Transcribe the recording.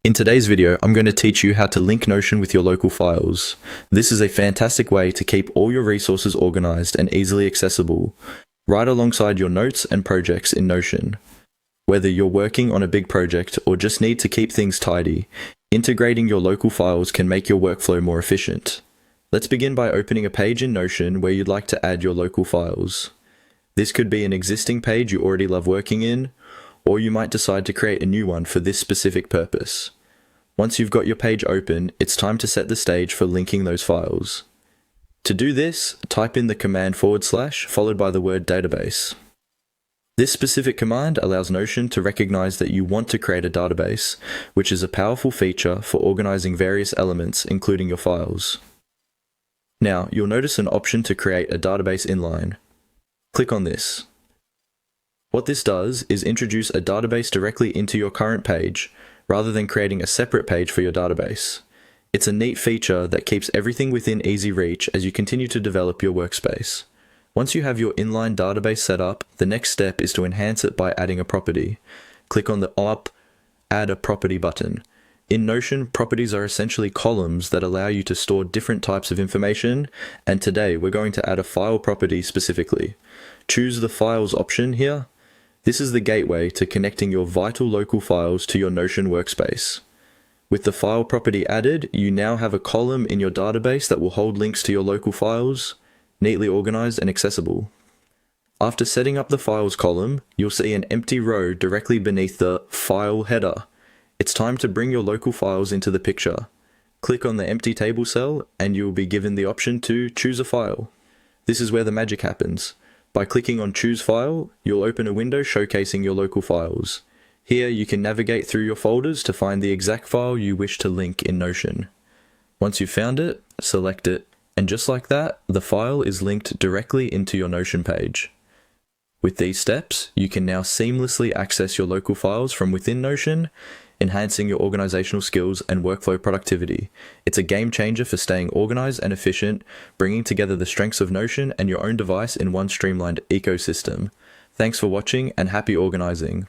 In today's video, I'm going to teach you how to link Notion with your local files. This is a fantastic way to keep all your resources organized and easily accessible, right alongside your notes and projects in Notion. Whether you're working on a big project or just need to keep things tidy, integrating your local files can make your workflow more efficient. Let's begin by opening a page in Notion where you'd like to add your local files. This could be an existing page you already love working in, or you might decide to create a new one for this specific purpose. Once you've got your page open, it's time to set the stage for linking those files. To do this, type in the command / followed by the word database. This specific command allows Notion to recognize that you want to create a database, which is a powerful feature for organizing various elements, including your files. Now, you'll notice an option to create a database inline. Click on this. What this does is introduce a database directly into your current page, rather than creating a separate page for your database. It's a neat feature that keeps everything within easy reach as you continue to develop your workspace. Once you have your inline database set up, the next step is to enhance it by adding a property. Click on the Add a Property button. In Notion, properties are essentially columns that allow you to store different types of information, and today we're going to add a file property specifically. Choose the Files option here. This is the gateway to connecting your vital local files to your Notion workspace. With the file property added, you now have a column in your database that will hold links to your local files, neatly organized and accessible. After setting up the files column, you'll see an empty row directly beneath the File header. It's time to bring your local files into the picture. Click on the empty table cell and you'll be given the option to choose a file. This is where the magic happens. By clicking on Choose File, you'll open a window showcasing your local files. Here you can navigate through your folders to find the exact file you wish to link in Notion. Once you've found it, select it, and just like that, the file is linked directly into your Notion page. With these steps, you can now seamlessly access your local files from within Notion, enhancing your organizational skills and workflow productivity. It's a game changer for staying organized and efficient, bringing together the strengths of Notion and your own device in one streamlined ecosystem. Thanks for watching and happy organizing.